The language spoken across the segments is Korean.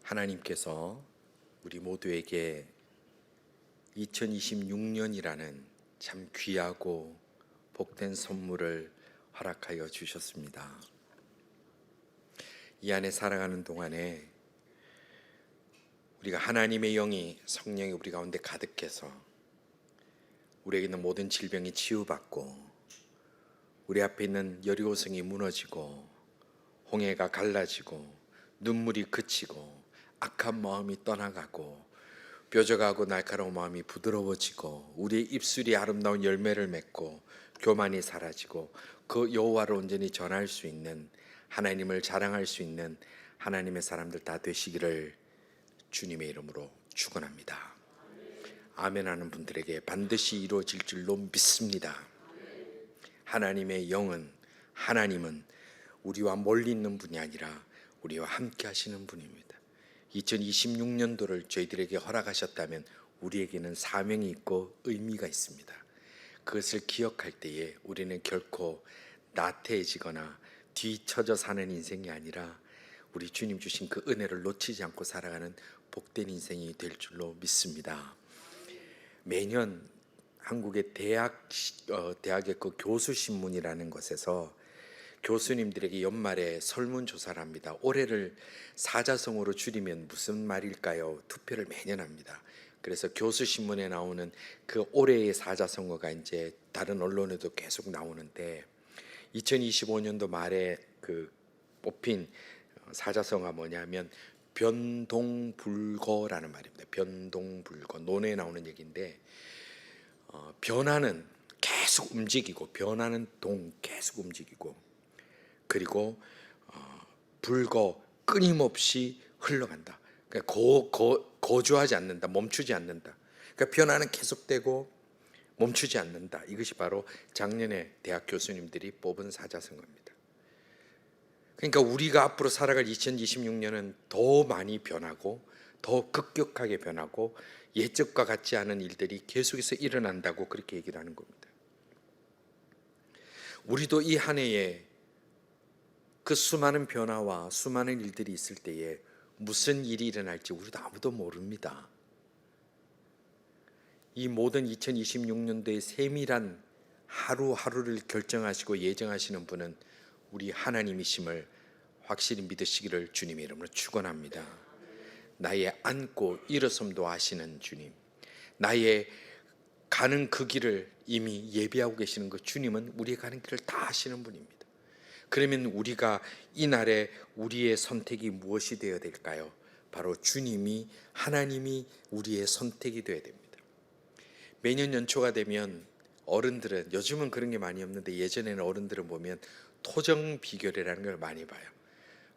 하나님께서 우리 모두에게 2026년이라는 참 귀하고 복된 선물을 허락하여 주셨습니다. 이 안에 살아가는 동안에 우리가 하나님의 영이, 성령이 우리 가운데 가득해서 우리에게 있는 모든 질병이 치유받고 우리 앞에 있는 여리고성이 무너지고 홍해가 갈라지고 눈물이 그치고 악한 마음이 떠나가고 뾰족하고 날카로운 마음이 부드러워지고 우리의 입술이 아름다운 열매를 맺고 교만이 사라지고 그 여호와를 온전히 전할 수 있는, 하나님을 자랑할 수 있는 하나님의 사람들 다 되시기를 주님의 이름으로 축원합니다. 아멘 하는 분들에게 반드시 이루어질 줄로 믿습니다. 하나님의 영은, 하나님은 우리와 멀리 있는 분이 아니라 우리와 함께 하시는 분입니다. 2026년도를 저희들에게 허락하셨다면 우리에게는 사명이 있고 의미가 있습니다. 그것을 기억할 때에 우리는 결코 나태해지거나 뒤처져 사는 인생이 아니라 우리 주님 주신 그 은혜를 놓치지 않고 살아가는 복된 인생이 될 줄로 믿습니다. 매년 한국의 대학의 그 교수신문이라는 곳에서 교수님들에게 연말에 설문조사를 합니다. 올해를 사자성어로 줄이면 무슨 말일까요? 투표를 매년 합니다. 그래서 교수신문에 나오는 그 올해의 사자성어가 이제 다른 언론에도 계속 나오는데 2025년도 말에 그 뽑힌 사자성어가 뭐냐면 변동불거라는 말입니다. 변동불거, 논에 나오는 얘기인데 변화는 계속 움직이고, 변화는 계속 움직이고, 그리고 불거, 끊임없이 흘러간다. 그러니까 거주하지 않는다, 멈추지 않는다. 그러니까 변화는 계속되고 멈추지 않는다. 이것이 바로 작년에 대학 교수님들이 뽑은 사자성어입니다. 그러니까 우리가 앞으로 살아갈 2026년은 더 많이 변하고 더 급격하게 변하고 예적과 같지 않은 일들이 계속해서 일어난다고 그렇게 얘기를 하는 겁니다. 우리도 이 한 해에 그 수많은 변화와 수많은 일들이 있을 때에 무슨 일이 일어날지 우리도 아무도 모릅니다. 이 모든 2026년도의 세밀한 하루하루를 결정하시고 예정하시는 분은 우리 하나님이심을 확실히 믿으시기를 주님의 이름으로 축원합니다. 나의 앉고 일어섬도 아시는 주님, 나의 가는 그 길을 이미 예비하고 계시는 그 주님은 우리의 가는 길을 다 아시는 분입니다. 그러면 우리가 이날에 우리의 선택이 무엇이 되어야 될까요? 바로 주님이, 하나님이 우리의 선택이 되어야 됩니다. 매년 연초가 되면 어른들은, 요즘은 그런 게 많이 없는데 예전에는 어른들을 보면 토정 비결이라는 걸 많이 봐요.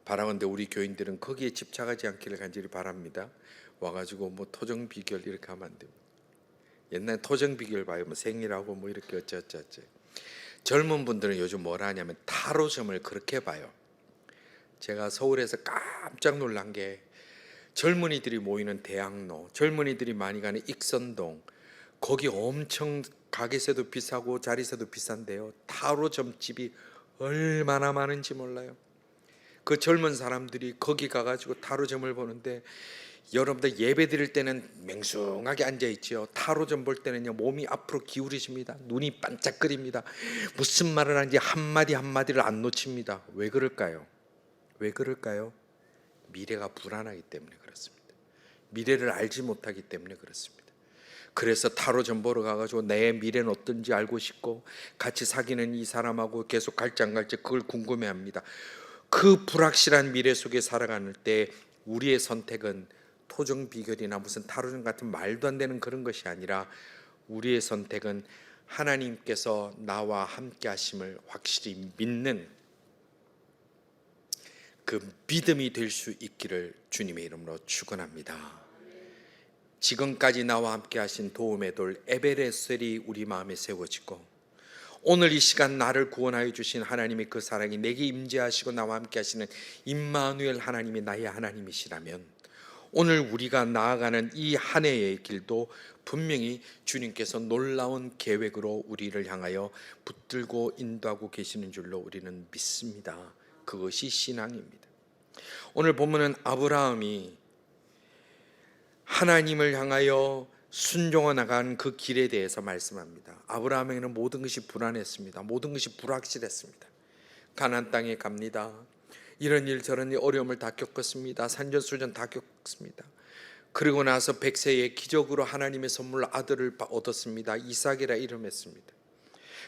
바라건대 우리 교인들은 거기에 집착하지 않기를 간절히 바랍니다. 와가지고 뭐 토정 비결 이렇게 하면 안 됩니다. 옛날 토정 비결 봐요. 뭐 생일하고 뭐 이렇게 어쩌어쩌. 젊은 분들은 요즘 뭐라 하냐면 타로점을 그렇게 봐요. 제가 서울에서 깜짝 놀란 게 젊은이들이 모이는 대학로, 젊은이들이 많이 가는 익선동, 거기 엄청 가게세도 비싸고 자리세도 비싼데요, 타로점집이 얼마나 많은지 몰라요. 그 젊은 사람들이 거기 가가지고 타로점을 보는데, 여러분들 예배 드릴 때는 맹숭하게 앉아있지요. 타로점 볼 때는요, 몸이 앞으로 기울이십니다. 눈이 반짝거립니다. 무슨 말을 하는지 한마디 한마디를 안 놓칩니다. 왜 그럴까요? 왜 그럴까요? 미래가 불안하기 때문에 그렇습니다. 미래를 알지 못하기 때문에 그렇습니다. 그래서 타로점 보러 가가지고 내 미래는 어떤지 알고 싶고, 같이 사귀는 이 사람하고 계속 갈지 안 갈지 그걸 궁금해합니다. 그 불확실한 미래 속에 살아가는 때 우리의 선택은 토정 비결이나 무슨 타로점 같은 말도 안 되는 그런 것이 아니라, 우리의 선택은 하나님께서 나와 함께 하심을 확실히 믿는 그 믿음이 될 수 있기를 주님의 이름으로 축원합니다. 지금까지 나와 함께 하신 도움의 돌 에베레셀이 우리 마음에 세워지고, 오늘 이 시간 나를 구원하여 주신 하나님의 그 사랑이 내게 임재하시고 나와 함께 하시는 임마누엘 하나님이 나의 하나님이시라면, 오늘 우리가 나아가는 이 한 해의 길도 분명히 주님께서 놀라운 계획으로 우리를 향하여 붙들고 인도하고 계시는 줄로 우리는 믿습니다. 그것이 신앙입니다. 오늘 본문은 아브라함이 하나님을 향하여 순종해 나간 그 길에 대해서 말씀합니다. 아브라함에게는 모든 것이 불안했습니다. 모든 것이 불확실했습니다. 가나안 땅에 갑니다. 이런 일 저런 일 어려움을 다 겪었습니다. 산전수전 다 겪었습니다. 그리고 나서 100세에 기적으로 하나님의 선물 아들을 얻었습니다. 이삭이라 이름했습니다.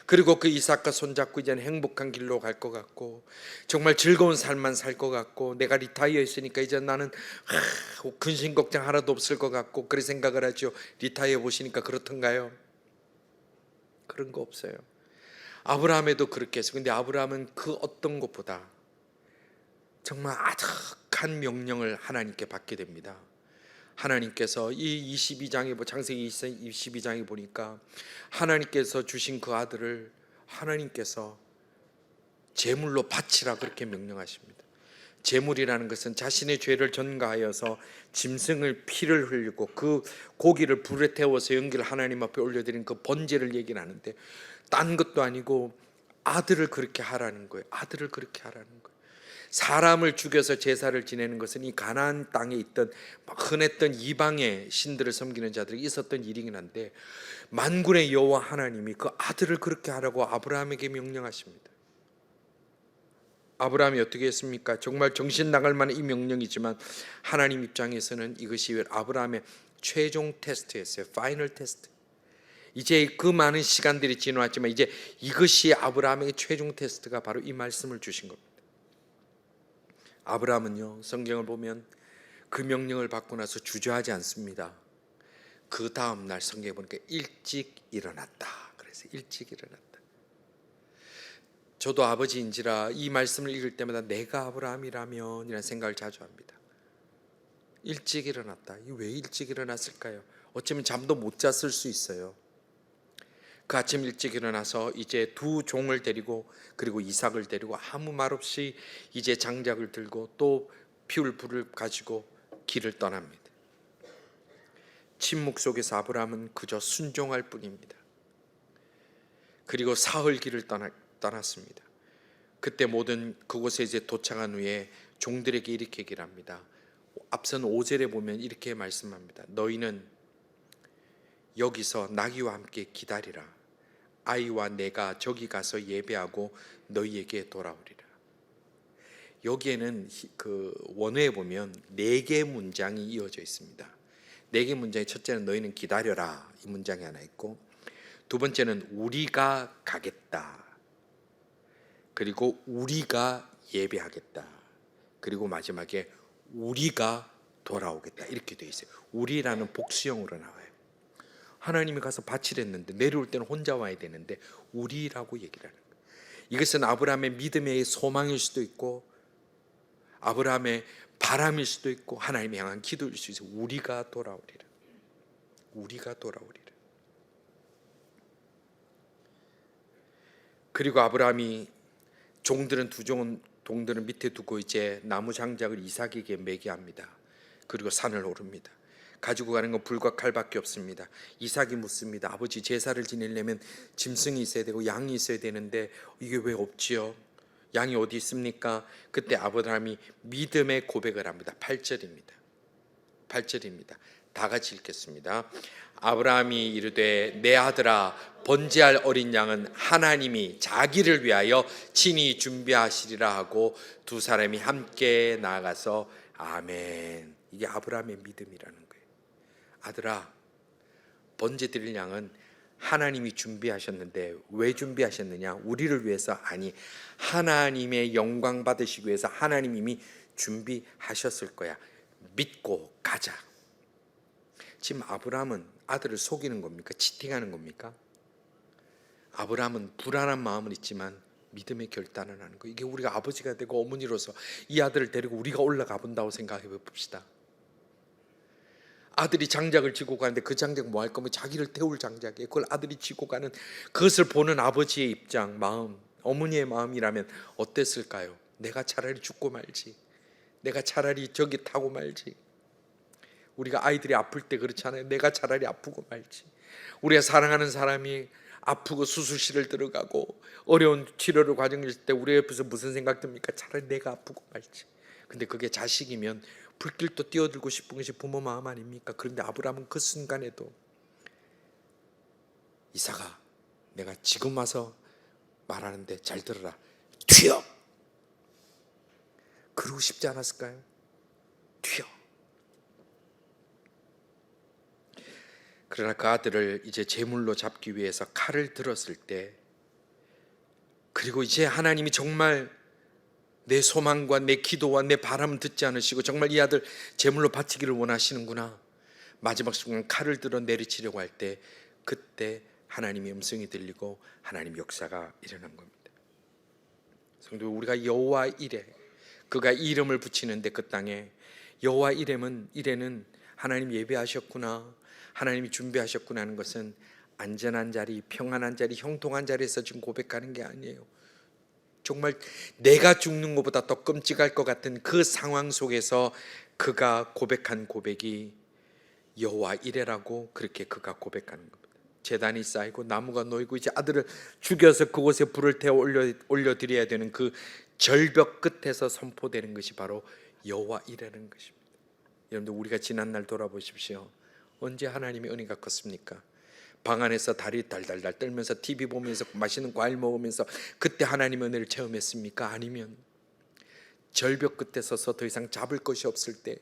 그리고 그 이삭과 손잡고 이제는 행복한 길로 갈 것 같고 정말 즐거운 삶만 살 것 같고 내가 리타이어 했으니까 이제 나는 근심 걱정 하나도 없을 것 같고 그렇게 생각을 하죠. 리타이어 보시니까 그렇던가요? 그런 거 없어요. 아브라함에도 그렇게 했어요. 근데 아브라함은 그 어떤 것보다 정말 아득한 명령을 하나님께 받게 됩니다. 하나님께서 이 22장에 창세기 22장에 보니까 하나님께서 주신 그 아들을 하나님께서 제물로 바치라 그렇게 명령하십니다. 제물이라는 것은 자신의 죄를 전가하여서 짐승을 피를 흘리고 그 고기를 불에 태워서 연기를 하나님 앞에 올려드린 그 번제를 얘기를 하는데 딴 것도 아니고 아들을 그렇게 하라는 거예요. 아들을 그렇게 하라는 거예요. 사람을 죽여서 제사를 지내는 것은 이 가나안 땅에 있던 흔했던 이방의 신들을 섬기는 자들이 있었던 일이긴 한데 만군의 여호와 하나님이 그 아들을 그렇게 하라고 아브라함에게 명령하십니다. 아브라함이 어떻게 했습니까? 정말 정신 나갈 만한 이 명령이지만 하나님 입장에서는 이것이 아브라함의 최종 테스트였어요. 파이널 테스트. 이제 그 많은 시간들이 지나왔지만 이제 이것이 아브라함에게 최종 테스트가 바로 이 말씀을 주신 겁니다. 아브라함은요, 성경을 보면 그 명령을 받고 나서 주저하지 않습니다. 그 다음 날 성경에 보니까 일찍 일어났다. 그래서 일찍 일어났다. 저도 아버지인지라 이 말씀을 읽을 때마다 내가 아브라함이라면 이라는 생각을 자주 합니다. 일찍 일어났다. 왜 일찍 일어났을까요? 어쩌면 잠도 못 잤을 수 있어요. 그 아침 일찍 일어나서 이제 두 종을 데리고 그리고 이삭을 데리고 아무 말 없이 이제 장작을 들고 또 피울 불을 가지고 길을 떠납니다. 침묵 속에서 아브라함은 그저 순종할 뿐입니다. 그리고 사흘 길을 떠났습니다. 그때 모든 그곳에 이제 도착한 후에 종들에게 이렇게 얘기를 합니다. 앞선 5절에 보면 이렇게 말씀합니다. 너희는 여기서 나귀와 함께 기다리라. 아이와 내가 저기 가서 예배하고 너희에게 돌아오리라. 여기에는 그 원어에 보면 4개 문장이 이어져 있습니다. 4개 문장의 첫째는 너희는 기다려라 이 문장이 하나 있고, 두 번째는 우리가 가겠다, 그리고 우리가 예배하겠다, 그리고 마지막에 우리가 돌아오겠다 이렇게 되어 있어요. 우리라는 복수형으로 나와요. 하나님이 가서 바치랬는데 내려올 때는 혼자 와야 되는데 우리라고 얘기를 하는 거예요. 이것은 아브라함의 믿음의 소망일 수도 있고 아브라함의 바람일 수도 있고 하나님을 향한 기도일 수 있어요. 우리가 돌아오리라. 우리가 돌아오리라. 그리고 아브라함이 동들은 밑에 두고 이제 나무 장작을 이삭에게 매게 합니다. 그리고 산을 오릅니다. 가지고 가는 건 불과 칼밖에 없습니다. 이삭이 묻습니다. 아버지, 제사를 지내려면 짐승이 있어야 되고 양이 있어야 되는데 이게 왜 없지요? 양이 어디 있습니까? 그때 아브라함이 믿음의 고백을 합니다. 8절입니다. 다 같이 읽겠습니다. 아브라함이 이르되 내 아들아, 번제할 어린 양은 하나님이 자기를 위하여 친히 준비하시리라 하고 두 사람이 함께 나아가서 아멘. 이게 아브라함의 믿음이라는 거예요. 아들아, 번제 드릴 양은 하나님이 준비하셨는데 왜 준비하셨느냐? 우리를 위해서? 아니, 하나님의 영광 받으시기 위해서 하나님 이미 준비하셨을 거야. 믿고 가자. 지금 아브라함은 아들을 속이는 겁니까? 치팅하는 겁니까? 아브라함은 불안한 마음은 있지만 믿음의 결단을 하는 거예요. 이게 우리가 아버지가 되고 어머니로서 이 아들을 데리고 우리가 올라가 본다고 생각해 봅시다. 아들이 장작을 지고 가는데 그 장작 뭐 할 거면 자기를 태울 장작이에요. 그걸 아들이 지고 가는 그것을 보는 아버지의 입장, 마음, 어머니의 마음이라면 어땠을까요? 내가 차라리 죽고 말지, 내가 차라리 저기 타고 말지. 우리가 아이들이 아플 때 그렇잖아요. 내가 차라리 아프고 말지. 우리가 사랑하는 사람이 아프고 수술실을 들어가고 어려운 치료를 과정일 때 우리 옆에서 무슨 생각 듭니까? 차라리 내가 아프고 말지. 근데 그게 자식이면 불길도 뛰어들고 싶은 것이 부모 마음 아닙니까? 그런데 아브라함은 그 순간에도 이삭아, 내가 지금 와서 말하는데 잘 들어라. 튀어! 그러고 싶지 않았을까요? 튀어! 그러나 그 아들을 이제 제물로 잡기 위해서 칼을 들었을 때, 그리고 이제 하나님이 정말 내 소망과 내 기도와 내 바람을 듣지 않으시고 정말 이 아들 제물로 바치기를 원하시는구나. 마지막 순간 칼을 들어 내리치려고 할 때, 그때 하나님의 음성이 들리고 하나님 역사가 일어난 겁니다. 성도, 우리가 여호와 이레, 그가 이름을 붙이는데 그 땅에 여호와 이레는 하나님 예배하셨구나, 하나님이 준비하셨구나 하는 것은 안전한 자리, 평안한 자리, 형통한 자리에서 지금 고백하는 게 아니에요. 정말 내가 죽는 것보다 더 끔찍할 것 같은 그 상황 속에서 그가 고백한 고백이 여호와 이레라고, 그렇게 그가 고백하는 겁니다. 제단이 쌓이고 나무가 놓이고 이제 아들을 죽여서 그곳에 불을 태워 올려드려야 되는 그 절벽 끝에서 선포되는 것이 바로 여호와 이레라는 것입니다. 여러분들, 우리가 지난날 돌아보십시오. 언제 하나님의 은혜가 컸습니까? 방 안에서 다리 달달달 떨면서 TV 보면서 맛있는 과일 먹으면서 그때 하나님의 은혜를 체험했습니까? 아니면 절벽 끝에 서서 더 이상 잡을 것이 없을 때,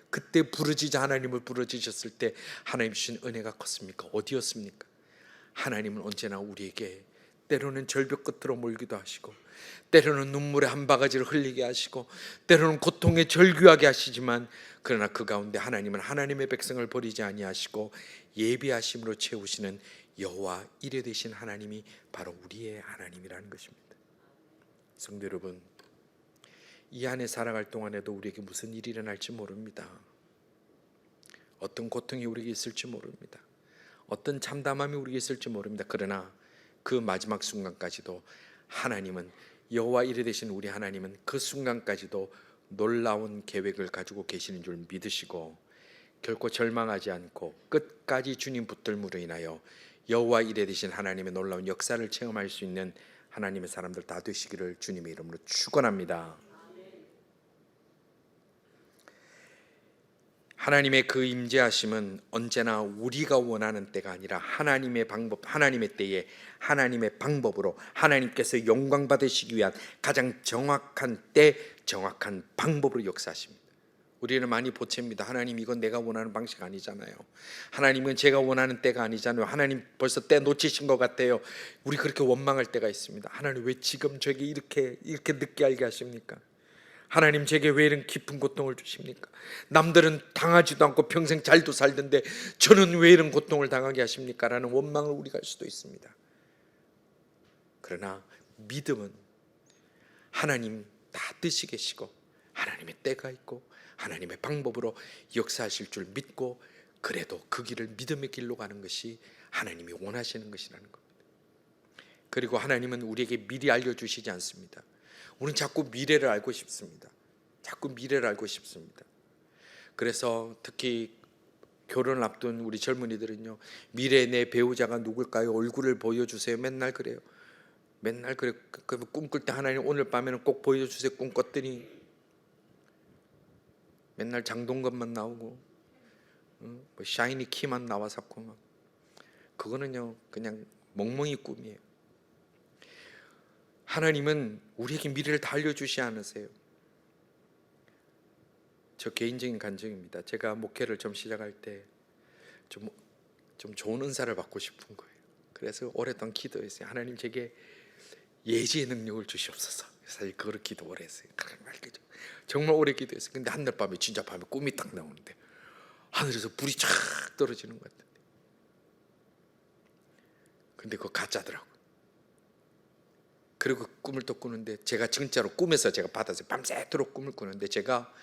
그때 부르짖아 하나님을 부르짖으셨을 때 하나님 주신 은혜가 컸습니까? 어디였습니까? 하나님은 언제나 우리에게 때로는 절벽 끝으로 몰기도 하시고, 때로는 눈물의 한 바가지를 흘리게 하시고, 때로는 고통에 절규하게 하시지만, 그러나 그 가운데 하나님은 하나님의 백성을 버리지 아니하시고 예비하심으로 채우시는 여호와 이레 되신 하나님이 바로 우리의 하나님이라는 것입니다. 성도 여러분, 이 안에 살아갈 동안에도 우리에게 무슨 일이 일어날지 모릅니다. 어떤 고통이 우리에게 있을지 모릅니다. 어떤 참담함이 우리에게 있을지 모릅니다. 그러나 그 마지막 순간까지도 하나님은, 여호와 이레 되신 우리 하나님은 그 순간까지도 놀라운 계획을 가지고 계시는 줄 믿으시고, 결코 절망하지 않고 끝까지 주님 붙들므로 인하여 여호와 이레 되신 하나님의 놀라운 역사를 체험할 수 있는 하나님의 사람들 다 되시기를 주님의 이름으로 축원합니다. 하나님의 그 임재하심은 언제나 우리가 원하는 때가 아니라 하나님의 방법, 하나님의 때에 하나님의 방법으로 하나님께서 영광 받으시기 위한 가장 정확한 때, 정확한 방법으로 역사하십니다. 우리는 많이 보채입니다. 하나님, 이건 내가 원하는 방식 아니잖아요. 하나님은 제가 원하는 때가 아니잖아요. 하나님 벌써 때 놓치신 것 같아요. 우리 그렇게 원망할 때가 있습니다. 하나님, 왜 지금 저에게 이렇게 늦게 알게 하십니까? 하나님, 제게 왜 이런 깊은 고통을 주십니까? 남들은 당하지도 않고 평생 잘도 살던데 저는 왜 이런 고통을 당하게 하십니까? 라는 원망을 우리가 할 수도 있습니다. 그러나 믿음은 하나님 다 뜻이 계시고 하나님의 때가 있고 하나님의 방법으로 역사하실 줄 믿고, 그래도 그 길을 믿음의 길로 가는 것이 하나님이 원하시는 것이라는 겁니다. 그리고 하나님은 우리에게 미리 알려주시지 않습니다. 우리는 자꾸 미래를 알고 싶습니다. 자꾸 미래를 알고 싶습니다. 그래서 특히 결혼을 앞둔 우리 젊은이들은요, 미래의 내 배우자가 누굴까요? 얼굴을 보여주세요. 맨날 그래요. 맨날 그래. 꿈꿀 때 하나님 오늘 밤에는 꼭 보여주세요. 꿈 꿨더니 맨날 장동건만 나오고, 뭐 샤이니 키만 나와서 막, 그거는요 그냥 멍멍이 꿈이에요. 하나님은 우리에게 미래를 다 알려주시 않으세요. 저 개인적인 간증입니다. 제가 목회를 좀 시작할 때 좀 좋은 은사를 받고 싶은 거예요. 그래서 오랫동안 기도했어요. 하나님, 제게 예지의 능력을 주시옵소서. 사실 그거를 기도 오래 했어요. 정말 오래 기도했어요. 근데 한날 밤에, 진짜 밤에 꿈이 딱 나오는데 하늘에서 불이 쫙 떨어지는 것 같은데, 근데 그거 가짜더라고요. 그리고 꿈을 또 꾸는데, 제가 진짜로 꿈에서 제가 받았어요. 밤새도록 꿈을 꾸는데, 제가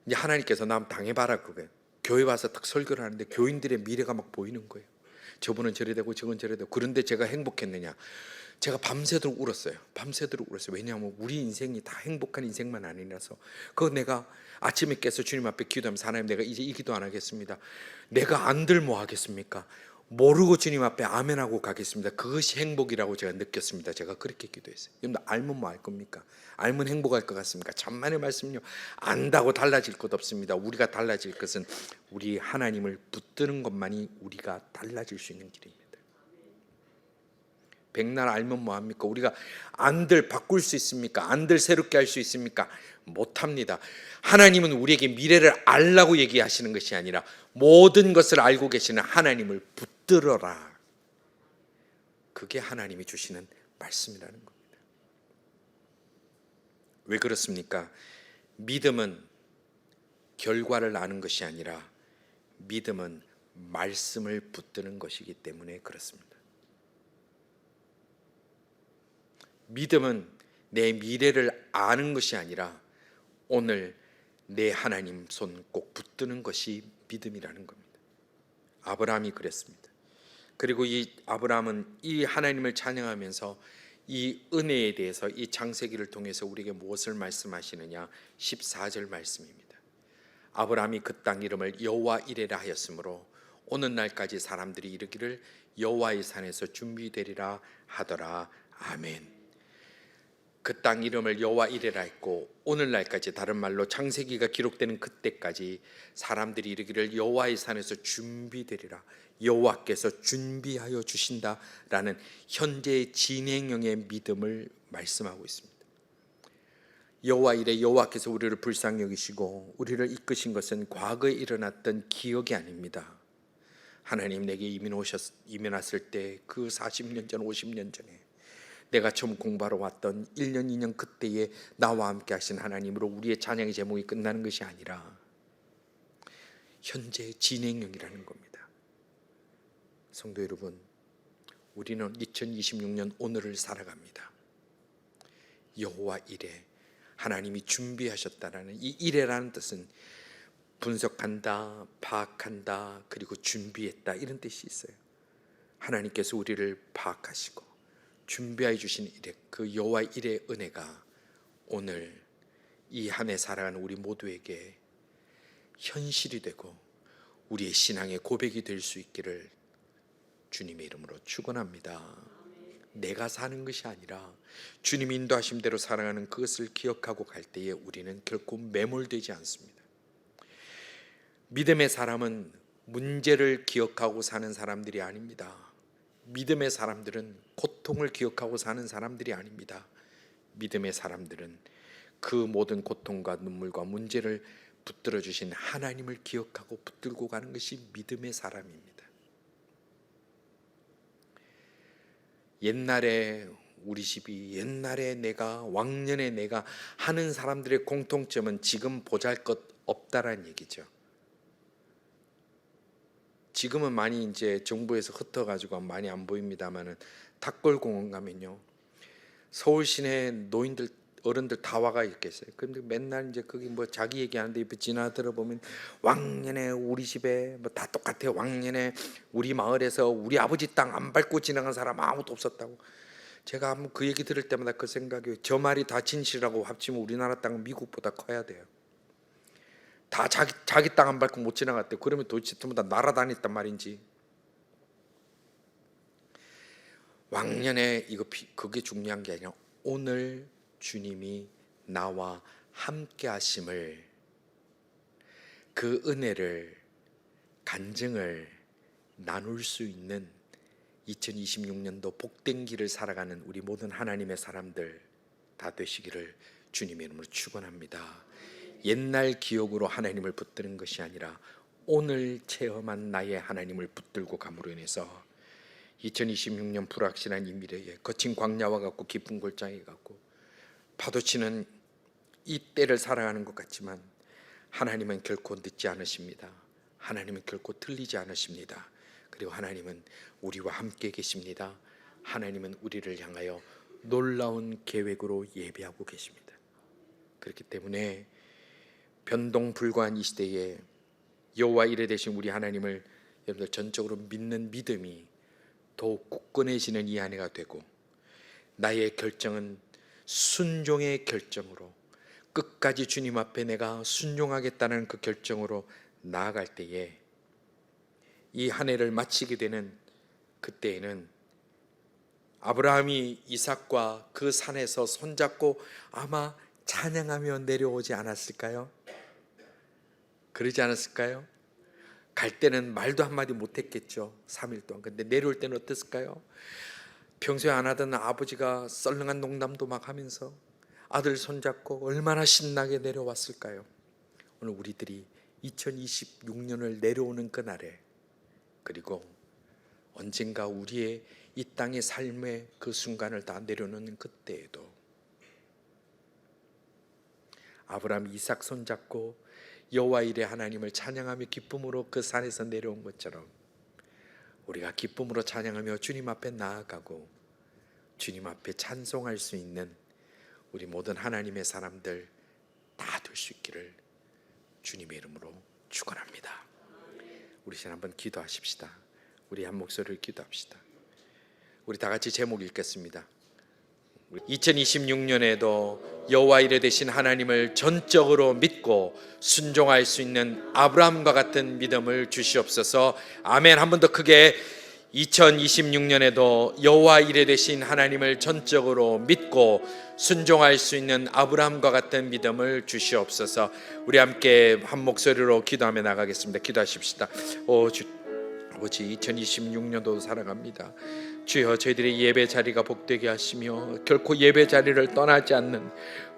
이제 하나님께서 남 당해봐라, 그게 교회 와서 딱 설교를 하는데 교인들의 미래가 막 보이는 거예요. 저분은 저래 되고 저건 저래 되고. 그런데 제가 행복했느냐? 제가 밤새도록 울었어요. 밤새도록 울었어요. 왜냐하면 우리 인생이 다 행복한 인생만 아니라서. 그거 내가 아침에 깨서 주님 앞에 기도하면서, 하나님, 내가 이제 이 기도 안 하겠습니다. 내가 안들 뭐 하겠습니까? 모르고 주님 앞에 아멘하고 가겠습니다. 그것이 행복이라고 제가 느꼈습니다. 제가 그렇게 기도했어요. 여러분, 알면 뭐 알 겁니까? 알면 행복할 것 같습니까? 천만의 말씀요, 안다고 달라질 것 없습니다. 우리가 달라질 것은 우리 하나님을 붙드는 것만이 우리가 달라질 수 있는 길입니다. 백날 알면 뭐합니까? 우리가 안들 바꿀 수 있습니까? 안들 새롭게 할 수 있습니까? 못합니다. 하나님은 우리에게 미래를 알라고 얘기하시는 것이 아니라 모든 것을 알고 계시는 하나님을 붙들어라. 그게 하나님이 주시는 말씀이라는 겁니다. 왜 그렇습니까? 믿음은 결과를 아는 것이 아니라 믿음은 말씀을 붙드는 것이기 때문에 그렇습니다. 믿음은 내 미래를 아는 것이 아니라 오늘 내 하나님 손 꼭 붙드는 것이 믿음이라는 겁니다. 아브라함이 그랬습니다. 그리고 이 아브라함은 이 하나님을 찬양하면서 이 은혜에 대해서 이 창세기를 통해서 우리에게 무엇을 말씀하시느냐? 14절 말씀입니다. 아브라함이 그 땅 이름을 여호와 이레라 하였으므로 오는 날까지 사람들이 이르기를 여호와의 산에서 준비되리라 하더라. 아멘. 그 땅 이름을 여호와 이레라 했고 오늘날까지, 다른 말로 창세기가 기록되는 그때까지 사람들이 이르기를 여호와의 산에서 준비되리라, 여호와께서 준비하여 주신다라는 현재의 진행형의 믿음을 말씀하고 있습니다. 여호와 이레, 여호와께서 우리를 불쌍히 여기시고 우리를 이끄신 것은 과거에 일어났던 기억이 아닙니다. 하나님 내게 이민 왔을 때 그 40년 전, 50년 전에 내가 처음 공부하러 왔던 1년, 2년 그때에 나와 함께 하신 하나님으로 우리의 찬양의 제목이 끝나는 것이 아니라 현재 진행형이라는 겁니다. 성도 여러분, 우리는 2026년 오늘을 살아갑니다. 여호와 이레, 하나님이 준비하셨다라는 이 이레라는 뜻은 분석한다, 파악한다, 그리고 준비했다, 이런 뜻이 있어요. 하나님께서 우리를 파악하시고 준비해 주신 이레, 그 여호와 이레의 은혜가 오늘 이 한 해 살아가는 우리 모두에게 현실이 되고 우리의 신앙의 고백이 될 수 있기를 주님의 이름으로 축원합니다. 내가 사는 것이 아니라 주님 인도하신 대로 살아가는 그것을 기억하고 갈 때에 우리는 결코 매몰되지 않습니다. 믿음의 사람은 문제를 기억하고 사는 사람들이 아닙니다. 믿음의 사람들은 고통을 기억하고 사는 사람들이 아닙니다. 믿음의 사람들은 그 모든 고통과 눈물과 문제를 붙들어 주신 하나님을 기억하고 붙들고 가는 것이 믿음의 사람입니다. 옛날에 우리 집이, 옛날에 내가, 왕년에 내가 하는 사람들의 공통점은 지금 보잘것 없다라는 얘기죠. 지금은 많이 이제 정부에서 흩어가지고 많이 안 보입니다만은 탑골공원 가면요, 서울 시내 노인들, 어른들 다 와가 있겠어요. 근데 맨날 이제 거기 뭐 자기 얘기하는데 옆에 지나 들어보면 왕년에 우리 집에 뭐 다 똑같아요. 왕년에 우리 마을에서 우리 아버지 땅 안 밟고 지나간 사람 아무도 없었다고. 제가 한번 그 얘기 들을 때마다 그 생각이, 저 말이 다 진실이라고 합치면 우리나라 땅은 미국보다 커야 돼요. 다 자기 땅 안 밟고 못 지나갔대. 그러면 도대체 전부 다 날아다녔단 말인지. 왕년에 그게 중요한 게 아니라 오늘 주님이 나와 함께 하심을, 그 은혜를, 간증을 나눌 수 있는 2026년도 복된 길을 살아가는 우리 모든 하나님의 사람들 다 되시기를 주님의 이름으로 축원합니다. 옛날 기억으로 하나님을 붙드는 것이 아니라 오늘 체험한 나의 하나님을 붙들고 감으로 인해서 2026년 불확실한 이 미래에 거친 광야와 같고 깊은 골짜기 같고 파도치는 이 때를 살아가는 것 같지만 하나님은 결코 늦지 않으십니다. 하나님은 결코 틀리지 않으십니다. 그리고 하나님은 우리와 함께 계십니다. 하나님은 우리를 향하여 놀라운 계획으로 예배하고 계십니다. 그렇기 때문에 변동불가한 이 시대에 여호와 이레 되신 우리 하나님을 여러분들 전적으로 믿는 믿음이 더욱 굳건해지는 이 한 해가 되고, 나의 결정은 순종의 결정으로 끝까지 주님 앞에 내가 순종하겠다는 그 결정으로 나아갈 때에 이 한 해를 마치게 되는 그때에는 아브라함이 이삭과 그 산에서 손잡고 아마 찬양하며 내려오지 않았을까요? 그러지 않았을까요? 갈 때는 말도 한마디 못했겠죠. 3일 동안. 근데 내려올 때는 어땠을까요? 평소에 안 하던 아버지가 썰렁한 농담도 막 하면서 아들 손잡고 얼마나 신나게 내려왔을까요? 오늘 우리들이 2026년을 내려오는 그날에, 그리고 언젠가 우리의 이 땅의 삶의 그 순간을 다 내려놓는 그때에도 아브라함 이삭 손잡고 여호와 일의 하나님을 찬양하며 기쁨으로 그 산에서 내려온 것처럼 우리가 기쁨으로 찬양하며 주님 앞에 나아가고 주님 앞에 찬송할 수 있는 우리 모든 하나님의 사람들 다 될 수 있기를 주님의 이름으로 축원합니다. 우리 이제 한번 기도하십시다. 우리 한 목소리를 기도합시다. 우리 다 같이 제목 읽겠습니다. 2026년에도 여호와 이레 되신 하나님을 전적으로 믿고 순종할 수 있는 아브라함과 같은 믿음을 주시옵소서. 아멘. 한 번 더 크게. 2026년에도 여호와 이레 되신 하나님을 전적으로 믿고 순종할 수 있는 아브라함과 같은 믿음을 주시옵소서. 우리 함께 한 목소리로 기도하며 나가겠습니다. 기도하십시다. 아버지, 2026년도 살아갑니다. 주여, 저희들의 예배 자리가 복되게 하시며 결코 예배 자리를 떠나지 않는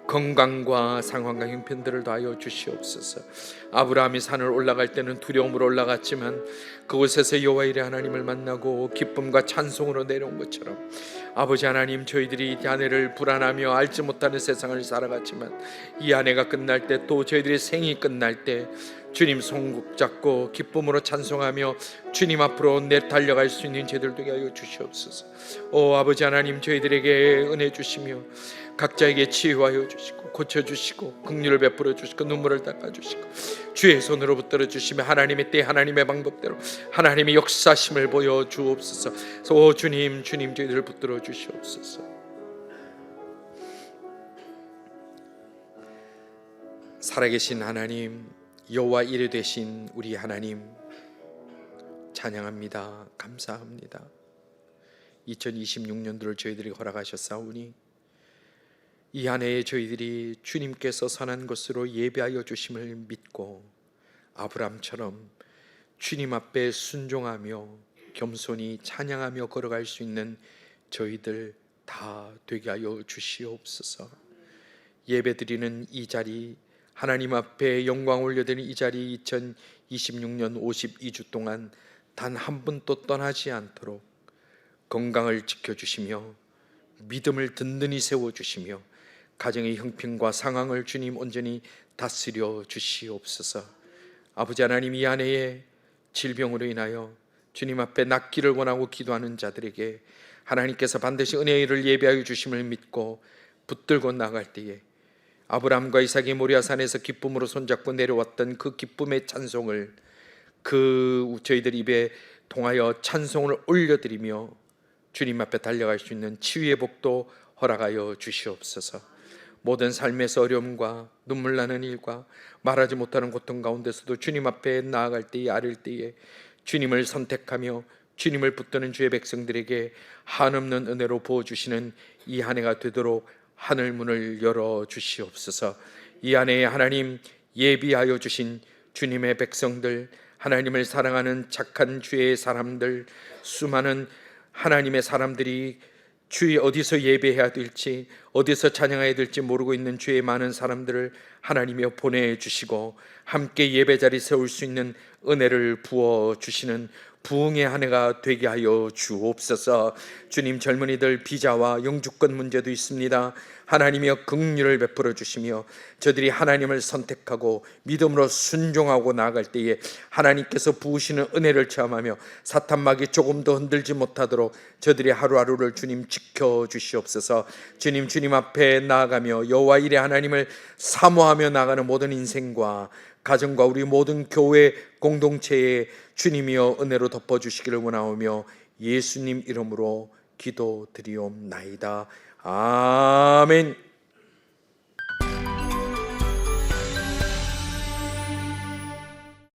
건강과 상황과 형편들을 더하여 주시옵소서. 아브라함이 산을 올라갈 때는 두려움으로 올라갔지만 그곳에서 여호와 일의 하나님을 만나고 기쁨과 찬송으로 내려온 것처럼 아버지 하나님, 저희들이 이 한 해를 불안하며 알지 못하는 세상을 살아갔지만 이 한 해가 끝날 때, 또 저희들의 생이 끝날 때 주님 손 잡고 기쁨으로 찬송하며 주님 앞으로 달려갈 수 있는 저희들 되게 하여 주시옵소서. 아버지 하나님, 저희들에게 은혜 주시며 각자에게 치유하여 주시고 고쳐주시고 긍휼을 베풀어 주시고 눈물을 닦아주시고 주의 손으로 붙들어 주시며 하나님의 때 하나님의 방법대로 하나님의 역사심을 보여 주옵소서. 주님 저희들을 붙들어 주시옵소서. 살아계신 하나님, 여호와 이레 되신 우리 하나님 찬양합니다. 감사합니다. 2026년도를 저희들이 허락하셨사오니 이 한 해에 저희들이 주님께서 선한 것으로 예배하여 주심을 믿고 아브라함처럼 주님 앞에 순종하며 겸손히 찬양하며 걸어갈 수 있는 저희들 다 되게 하여 주시옵소서. 예배드리는 이 자리, 하나님 앞에 영광 올려드리는 이 자리 2026년 52주 동안 단 한 분도 떠나지 않도록 건강을 지켜주시며 믿음을 든든히 세워주시며 가정의 형편과 상황을 주님 온전히 다스려 주시옵소서. 아버지 하나님, 이 한 해에 질병으로 인하여 주님 앞에 낫기를 원하고 기도하는 자들에게 하나님께서 반드시 은혜의 일을 예비하여 주심을 믿고 붙들고 나갈 때에 아브라함과 이삭이 모리아산에서 기쁨으로 손잡고 내려왔던 그 기쁨의 찬송을 저희들 입에 통하여 찬송을 올려드리며 주님 앞에 달려갈 수 있는 치유의 복도 허락하여 주시옵소서. 모든 삶에서 어려움과 눈물 나는 일과 말하지 못하는 고통 가운데서도 주님 앞에 나아갈 때에, 아릴 때에 주님을 선택하며 주님을 붙드는 주의 백성들에게 한없는 은혜로 부어주시는 이 한 해가 되도록 하늘 문을 열어 주시옵소서. 이 한 해에 하나님 예비하여 주신 주님의 백성들, 하나님을 사랑하는 착한 주의 사람들, 수많은 하나님의 사람들이 주의 어디서 예배해야 될지, 어디서 찬양해야 될지 모르고 있는 주의 많은 사람들을 하나님이여 보내주시고 함께 예배자리 세울 수 있는 은혜를 부어주시는 부흥의 한 해가 되게 하여 주옵소서. 주님, 젊은이들 비자와 영주권 문제도 있습니다. 하나님이여 긍휼을 베풀어 주시며 저들이 하나님을 선택하고 믿음으로 순종하고 나아갈 때에 하나님께서 부으시는 은혜를 체험하며 사탄막이 조금 더 흔들지 못하도록 저들이 하루하루를 주님 지켜주시옵소서. 주님 앞에 나아가며 여호와 일의 하나님을 사모하며 나가는 모든 인생과 가정과 우리 모든 교회 공동체에 주님이여 은혜로 덮어주시기를 원하오며 예수님 이름으로 기도드리옵나이다. 아멘.